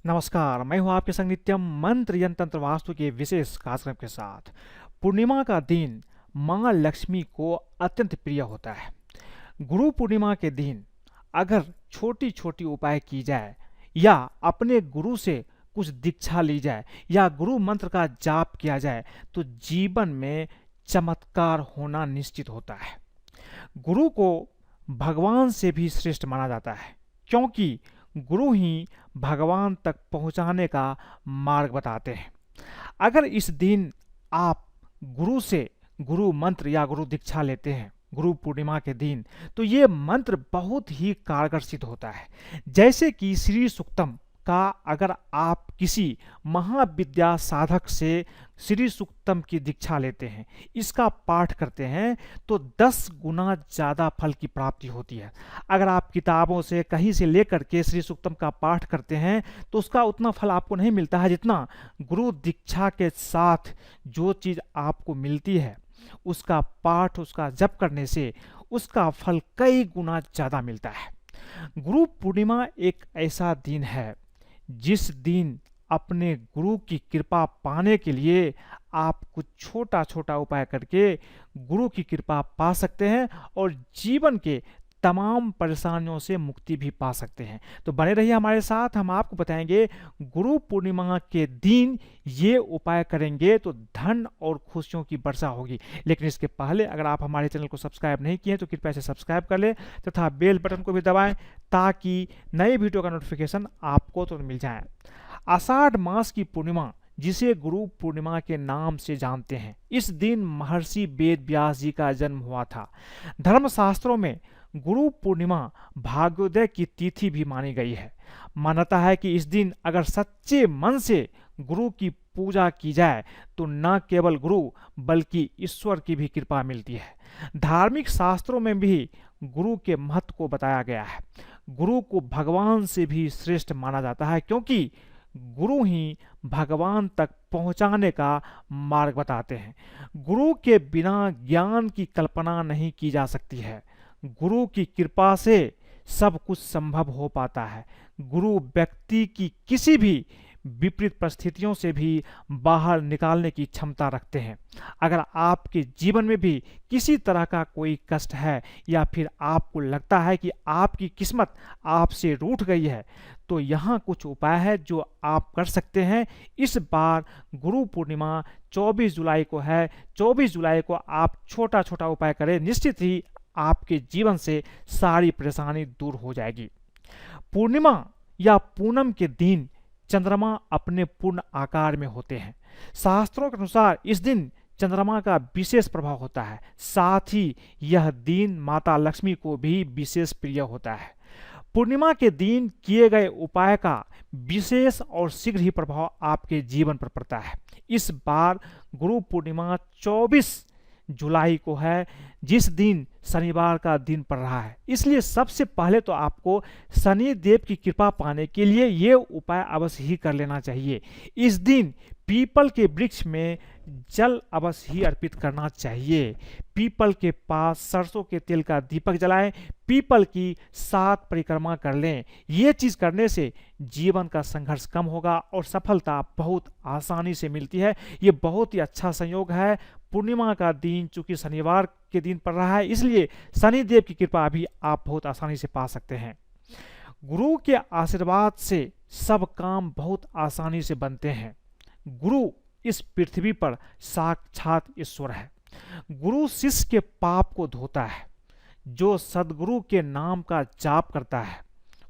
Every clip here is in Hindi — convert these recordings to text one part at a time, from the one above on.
नमस्कार, मैं हूं आपके संग नित्यम मंत्र यंत्र तंत्र वास्तु के विशेष कार्यक्रम के साथ। पूर्णिमा का दिन माँ लक्ष्मी को अत्यंत प्रिय होता है। गुरु पूर्णिमा के दिन अगर छोटी छोटी उपाय की जाए या अपने गुरु से कुछ दीक्षा ली जाए या गुरु मंत्र का जाप किया जाए तो जीवन में चमत्कार होना निश्चित होता है। गुरु को भगवान से भी श्रेष्ठ माना जाता है, क्योंकि गुरु ही भगवान तक पहुंचाने का मार्ग बताते हैं। अगर इस दिन आप गुरु से गुरु मंत्र या गुरु दीक्षा लेते हैं गुरु पूर्णिमा के दिन, तो ये मंत्र बहुत ही कारगर सिद्ध होता है। जैसे कि श्री सूक्तम का अगर आप किसी महाविद्या साधक से श्री सूक्तम की दीक्षा लेते हैं, इसका पाठ करते हैं, तो 10 गुना ज़्यादा फल की प्राप्ति होती है। अगर आप किताबों से कहीं से लेकर के श्री सूक्तम का पाठ करते हैं तो उसका उतना फल आपको नहीं मिलता है जितना गुरु दीक्षा के साथ जो चीज़ आपको मिलती है उसका पाठ, उसका जप करने से उसका फल कई गुना ज़्यादा मिलता है। गुरु पूर्णिमा एक ऐसा दिन है जिस दिन अपने गुरु की कृपा पाने के लिए आप कुछ छोटा छोटा उपाय करके गुरु की कृपा पा सकते हैं और जीवन के तमाम परेशानियों से मुक्ति भी पा सकते हैं। तो बने रहिए हमारे साथ, हम आपको बताएंगे गुरु पूर्णिमा के दिन ये उपाय करेंगे तो धन और खुशियों की वर्षा होगी। लेकिन इसके पहले अगर आप हमारे चैनल को सब्सक्राइब नहीं किए तो कृपया से सब्सक्राइब कर लें तथा बेल बटन को भी दबाएं ताकि नए वीडियो का नोटिफिकेशन आपको तो मिल जाए। आषाढ़ मास की पूर्णिमा, जिसे गुरु पूर्णिमा के नाम से जानते हैं, इस दिन महर्षि वेद व्यास जी का जन्म हुआ था। धर्मशास्त्रों में गुरु पूर्णिमा भाग्योदय की तिथि भी मानी गई है। मान्यता है कि इस दिन अगर सच्चे मन से गुरु की पूजा की जाए तो न केवल गुरु बल्कि ईश्वर की भी कृपा मिलती है। धार्मिक शास्त्रों में भी गुरु के महत्व को बताया गया है। गुरु को भगवान से भी श्रेष्ठ माना जाता है, क्योंकि गुरु ही भगवान तक पहुंचाने का मार्ग बताते हैं। गुरु के बिना ज्ञान की कल्पना नहीं की जा सकती है। गुरु की कृपा से सब कुछ संभव हो पाता है। गुरु व्यक्ति की किसी भी विपरीत परिस्थितियों से भी बाहर निकालने की क्षमता रखते हैं। अगर आपके जीवन में भी किसी तरह का कोई कष्ट है या फिर आपको लगता है कि आपकी किस्मत आपसे रूठ गई है, तो यहाँ कुछ उपाय है जो आप कर सकते हैं। इस बार गुरु पूर्णिमा 24 जुलाई को है। 24 जुलाई को आप छोटा छोटा उपाय करें, निश्चित ही आपके जीवन से सारी परेशानी दूर हो जाएगी। पूर्णिमा या पूनम के दिन चंद्रमा अपने पूर्ण आकार में होते हैं। शास्त्रों के अनुसार इस दिन चंद्रमा का विशेष प्रभाव होता है। साथ ही यह दिन माता लक्ष्मी को भी विशेष प्रिय होता है। पूर्णिमा के दिन किए गए उपाय का विशेष और शीघ्र ही प्रभाव आपके जीवन पर पड़ता है। इस बार गुरु पूर्णिमा 24 जुलाई को है, जिस दिन शनिवार का दिन पड़ रहा है। इसलिए सबसे पहले तो आपको शनि देव की कृपा पाने के लिए ये उपाय अवश्य ही कर लेना चाहिए। इस दिन पीपल के वृक्ष में जल अवश्य ही अर्पित करना चाहिए। पीपल के पास सरसों के तेल का दीपक जलाएं, पीपल की 7 परिक्रमा कर लें। ये चीज़ करने से जीवन का संघर्ष कम होगा और सफलता बहुत आसानी से मिलती है। ये बहुत ही अच्छा संयोग है। पूर्णिमा का दिन चूंकि शनिवार के दिन पड़ रहा है, इसलिए शनि देव की कृपा भी आप बहुत आसानी से पा सकते हैं। गुरु के आशीर्वाद से सब काम बहुत आसानी से बनते हैं। गुरु इस पृथ्वी पर साक्षात ईश्वर है। गुरु शिष्य के पाप को धोता है। जो सद्गुरु के नाम का जाप करता है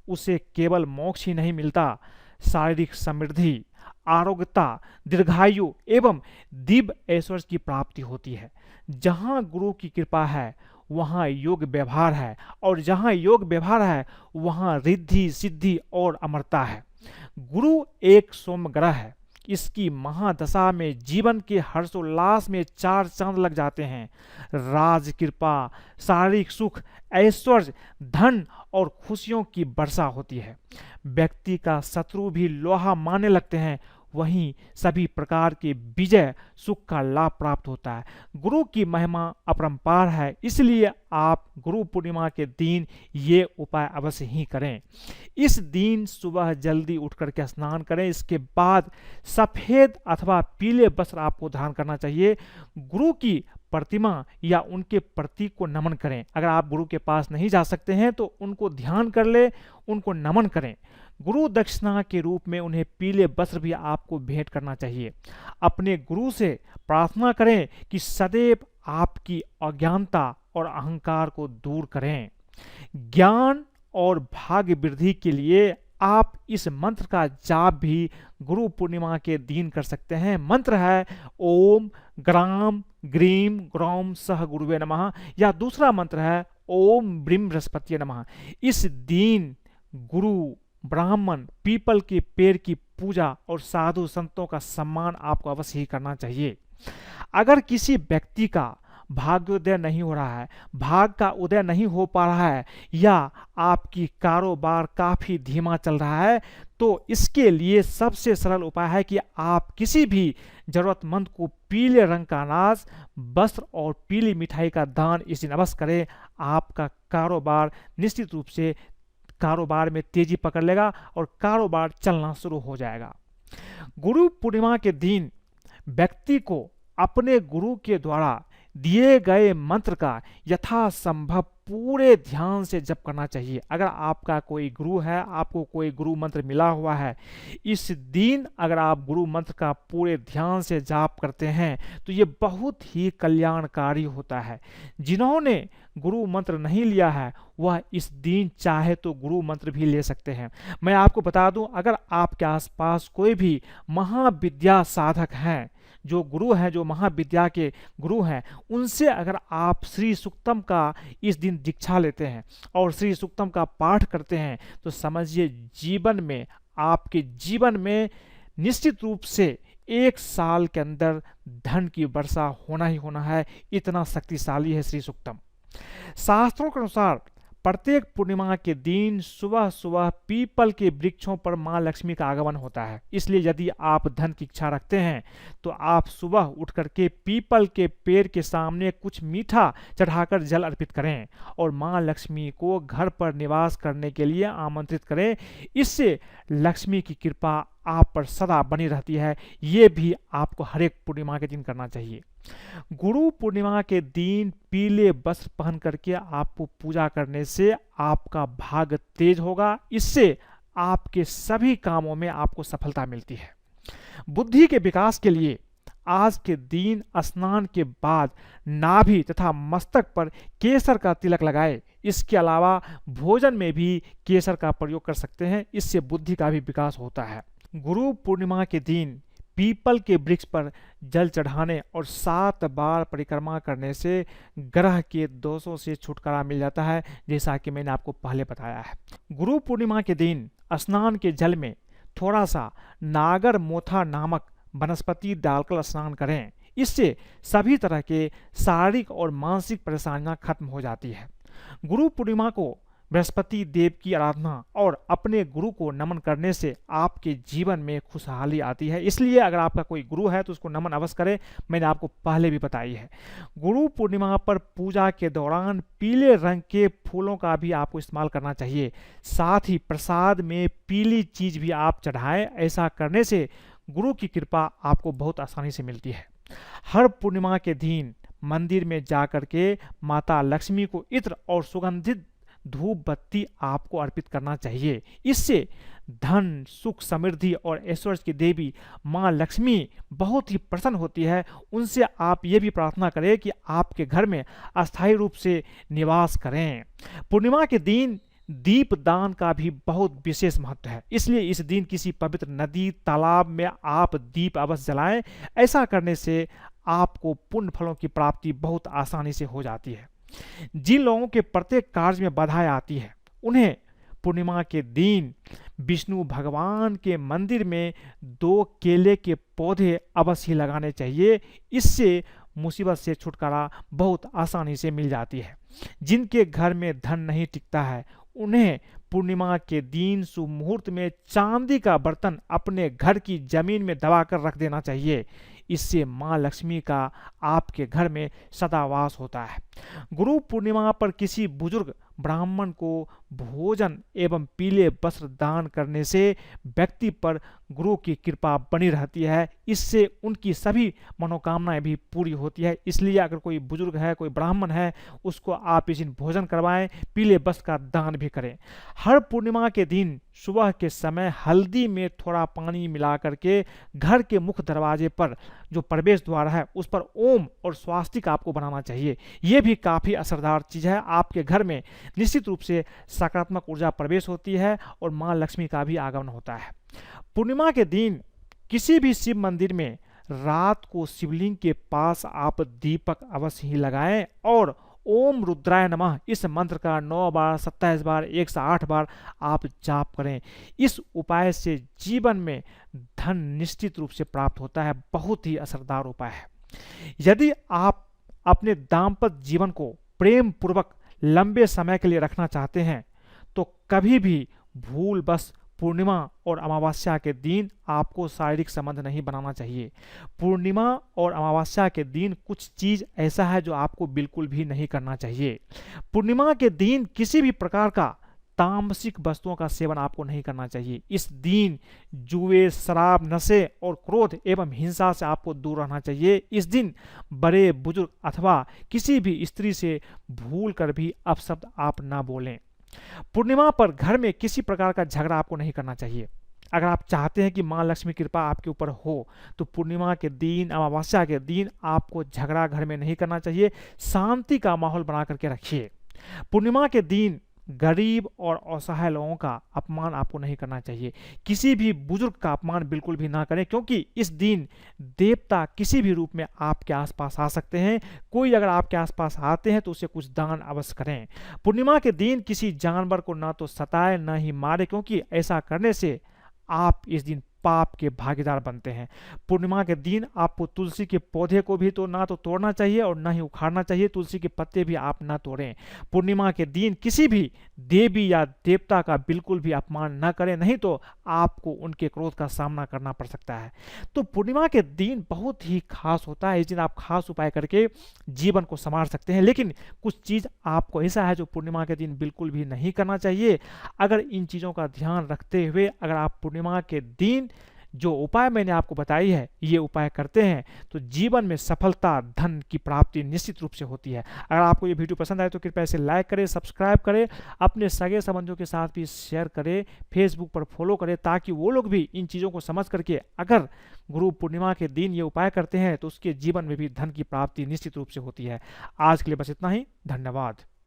उसे केवल मोक्ष ही नहीं मिलता, शारीरिक समृद्धि, आरोग्यता, दीर्घायु एवं दिव्य ऐश्वर्य की प्राप्ति होती है। जहाँ गुरु की कृपा है वहाँ योग व्यवहार है, और जहाँ योग व्यवहार है वहाँ रिद्धि, सिद्धि और अमरता है। गुरु एक सोम ग्रह है। इसकी महादशा में जीवन के हर्षोल्लास में 4 चांद लग जाते हैं। राज कृपा, शारीरिक सुख, ऐश्वर्य, धन और खुशियों की वर्षा होती है। व्यक्ति का शत्रु भी लोहा मानने लगते हैं। वहीं सभी प्रकार के विजय सुख का लाभ प्राप्त होता है। गुरु की महिमा अपरंपार है, इसलिए आप गुरु पूर्णिमा के दिन ये उपाय अवश्य ही करें। इस दिन सुबह जल्दी उठ करके स्नान करें, इसके बाद सफ़ेद अथवा पीले वस्त्र आपको धारण करना चाहिए। गुरु की प्रतिमा या उनके प्रतीक को नमन करें। अगर आप गुरु के पास नहीं जा सकते हैं तो उनको ध्यान कर ले, उनको नमन करें। गुरु दक्षिणा के रूप में उन्हें पीले वस्त्र भी आपको भेंट करना चाहिए। अपने गुरु से प्रार्थना करें कि सदैव आपकी अज्ञानता और अहंकार को दूर करें। ज्ञान और भाग्य वृद्धि के लिए आप इस मंत्र का जाप भी गुरु पूर्णिमा के दिन कर सकते हैं। मंत्र है ओम ग्राम ग्रीम ग्रौम सह गुरुवे नमः, या दूसरा मंत्र है ओम ब्रीम बृहस्पतिये नमः। इस दिन गुरु, ब्राह्मण, पीपल के पेड़ की पूजा और साधु संतों का सम्मान आपको अवश्य ही करना चाहिए। अगर किसी व्यक्ति का भाग्योदय नहीं हो रहा है, भाग का उदय नहीं हो पा रहा है, या आपकी कारोबार काफ़ी धीमा चल रहा है, तो इसके लिए सबसे सरल उपाय है कि आप किसी भी ज़रूरतमंद को पीले रंग का अनाज, वस्त्र और पीली मिठाई का दान इस दिन अवश्य करें। आपका कारोबार निश्चित रूप से कारोबार में तेजी पकड़ लेगा और कारोबार चलना शुरू हो जाएगा। गुरु पूर्णिमा के दिन व्यक्ति को अपने गुरु के द्वारा दिए गए मंत्र का यथासंभव पूरे ध्यान से जप करना चाहिए। अगर आपका कोई गुरु है, आपको कोई गुरु मंत्र मिला हुआ है, इस दिन अगर आप गुरु मंत्र का पूरे ध्यान से जाप करते हैं तो ये बहुत ही कल्याणकारी होता है। जिन्होंने गुरु मंत्र नहीं लिया है वह इस दिन चाहे तो गुरु मंत्र भी ले सकते हैं। मैं आपको बता दूं, अगर आपके आसपास कोई भी महाविद्या साधक हैं, जो गुरु हैं, जो महाविद्या के गुरु हैं, उनसे अगर आप श्री सूक्तम का इस दिन दीक्षा लेते हैं और श्री सूक्तम का पाठ करते हैं तो समझिए जीवन में, आपके जीवन में निश्चित रूप से 1 साल के अंदर धन की वर्षा होना ही होना है। इतना शक्तिशाली है श्री सूक्तम। शास्त्रों के अनुसार प्रत्येक पूर्णिमा के दिन सुबह सुबह पीपल के वृक्षों पर मां लक्ष्मी का आगमन होता है। इसलिए यदि आप धन की इच्छा रखते हैं तो आप सुबह उठ करके पीपल के पेड़ के सामने कुछ मीठा चढ़ाकर जल अर्पित करें और मां लक्ष्मी को घर पर निवास करने के लिए आमंत्रित करें। इससे लक्ष्मी की कृपा आप पर सदा बनी रहती है। ये भी आपको हर एक पूर्णिमा के दिन करना चाहिए। गुरु पूर्णिमा के दिन पीले वस्त्र पहन करके आपको पूजा करने से आपका भाग्य तेज होगा। इससे आपके सभी कामों में आपको सफलता मिलती है। बुद्धि के विकास के लिए आज के दिन स्नान के बाद नाभि तथा मस्तक पर केसर का तिलक लगाए। इसके अलावा भोजन में भी केसर का प्रयोग कर सकते हैं, इससे बुद्धि का भी विकास होता है। गुरु पूर्णिमा के दिन पीपल के वृक्ष पर जल चढ़ाने और 7 बार परिक्रमा करने से ग्रह के दोषों से छुटकारा मिल जाता है, जैसा कि मैंने आपको पहले बताया है। गुरु पूर्णिमा के दिन स्नान के जल में थोड़ा सा नागर मोथा नामक वनस्पति डालकर स्नान करें। इससे सभी तरह के शारीरिक और मानसिक परेशानियां खत्म हो जाती है। गुरु पूर्णिमा को बृहस्पति देव की आराधना और अपने गुरु को नमन करने से आपके जीवन में खुशहाली आती है। इसलिए अगर आपका कोई गुरु है तो उसको नमन अवश्य करें, मैंने आपको पहले भी बताई है। गुरु पूर्णिमा पर पूजा के दौरान पीले रंग के फूलों का भी आपको इस्तेमाल करना चाहिए। साथ ही प्रसाद में पीली चीज़ भी आप चढ़ाएं। ऐसा करने से गुरु की कृपा आपको बहुत आसानी से मिलती है। हर पूर्णिमा के दिन मंदिर में जाकर के माता लक्ष्मी को इत्र और सुगंधित धूप बत्ती आपको अर्पित करना चाहिए। इससे धन, सुख, समृद्धि और ऐश्वर्य की देवी मां लक्ष्मी बहुत ही प्रसन्न होती है। उनसे आप ये भी प्रार्थना करें कि आपके घर में अस्थायी रूप से निवास करें। पूर्णिमा के दिन दीप दान का भी बहुत विशेष महत्व है। इसलिए इस दिन किसी पवित्र नदी, तालाब में आप दीप अवश्य जलाएं। ऐसा करने से आपको पुण्य फलों की प्राप्ति बहुत आसानी से हो जाती है। जिन लोगों के प्रत्येक कार्य में बाधाएं आती है उन्हें पूर्णिमा के दिन विष्णु भगवान के मंदिर में 2 केले के पौधे अवश्य लगाने चाहिए। इससे मुसीबत से छुटकारा बहुत आसानी से मिल जाती है। जिनके घर में धन नहीं टिकता है उन्हें पूर्णिमा के दिन शुभ मुहूर्त में चांदी का बर्तन अपने घर की जमीन में दबाकर रख देना चाहिए। इससे माँ लक्ष्मी का आपके घर में सदा वास होता है। गुरु पूर्णिमा पर किसी बुजुर्ग ब्राह्मण को भोजन एवं पीले वस्त्र दान करने से व्यक्ति पर गुरु की कृपा बनी रहती है। इससे उनकी सभी मनोकामनाएं भी पूरी होती है। इसलिए अगर कोई बुजुर्ग है, कोई ब्राह्मण है, उसको आप इस दिन भोजन करवाएं, पीले वस्त्र का दान भी करें। हर पूर्णिमा के दिन सुबह के समय हल्दी में थोड़ा पानी मिला करके घर के मुख्य दरवाजे पर जो प्रवेश द्वार है उस पर ओम और स्वास्तिक आपको बनाना चाहिए। ये भी काफ़ी असरदार चीज़ है। आपके घर में निश्चित रूप से सकारात्मक ऊर्जा प्रवेश होती है और माँ लक्ष्मी का भी आगमन होता है। पूर्णिमा के दिन किसी भी शिव मंदिर में रात को शिवलिंग के पास आप दीपक अवश्य ही लगाएं और ओम रुद्राय नमः इस मंत्र का 9 बार, 27 बार, 108 बार आप जाप करें। इस उपाय से जीवन में धन निश्चित रूप से प्राप्त होता है। बहुत ही असरदार उपाय है। यदि आप अपने दाम्पत्य जीवन को प्रेम पूर्वक लंबे समय के लिए रखना चाहते हैं तो कभी भी भूल बस पूर्णिमा और अमावस्या के दिन आपको शारीरिक संबंध नहीं बनाना चाहिए। पूर्णिमा और अमावस्या के दिन कुछ चीज़ ऐसा है जो आपको बिल्कुल भी नहीं करना चाहिए। पूर्णिमा के दिन किसी भी प्रकार का तामसिक वस्तुओं का सेवन आपको नहीं करना चाहिए। इस दिन जुए, शराब, नशे और क्रोध एवं हिंसा से आपको दूर रहना चाहिए। इस दिन बड़े बुजुर्ग अथवा किसी भी स्त्री से भूल कर भी अपशब्द आप ना बोलें। पूर्णिमा पर घर में किसी प्रकार का झगड़ा आपको नहीं करना चाहिए। अगर आप चाहते हैं कि माँ लक्ष्मी कृपा आपके ऊपर हो तो पूर्णिमा के दिन, अमावस्या के दिन आपको झगड़ा घर में नहीं करना चाहिए। शांति का माहौल बना करके रखिए। पूर्णिमा के दिन गरीब और असहाय लोगों का अपमान आपको नहीं करना चाहिए। किसी भी बुजुर्ग का अपमान बिल्कुल भी ना करें, क्योंकि इस दिन देवता किसी भी रूप में आपके आसपास आ सकते हैं। कोई अगर आपके आसपास आते हैं तो उसे कुछ दान अवश्य करें। पूर्णिमा के दिन किसी जानवर को ना तो सताए ना ही मारे, क्योंकि ऐसा करने से आप इस दिन पाप के भागीदार बनते हैं। पूर्णिमा के दिन आपको तुलसी के पौधे को भी तो ना तो तोड़ना चाहिए और ना ही उखाड़ना चाहिए। तुलसी के पत्ते भी आप ना तोड़ें। पूर्णिमा के दिन किसी भी देवी या देवता का बिल्कुल भी अपमान ना करें, नहीं तो आपको उनके क्रोध का सामना करना पड़ सकता है। तो पूर्णिमा के दिन बहुत ही खास होता है। इस दिन आप खास उपाय करके जीवन को संवार सकते हैं। लेकिन कुछ चीज़ आपको ऐसा है जो पूर्णिमा के दिन बिल्कुल भी नहीं करना चाहिए। अगर इन चीज़ों का ध्यान रखते हुए अगर आप पूर्णिमा के दिन जो उपाय मैंने आपको बताई है ये उपाय करते हैं तो जीवन में सफलता, धन की प्राप्ति निश्चित रूप से होती है। अगर आपको ये वीडियो पसंद आए तो कृपया इसे लाइक करें, सब्सक्राइब करें, अपने सगे संबंधियों के साथ भी शेयर करें, फेसबुक पर फॉलो करें, ताकि वो लोग भी इन चीज़ों को समझ करके अगर गुरु पूर्णिमा के दिन ये उपाय करते हैं तो उसके जीवन में भी धन की प्राप्ति निश्चित रूप से होती है। आज के लिए बस इतना ही। धन्यवाद।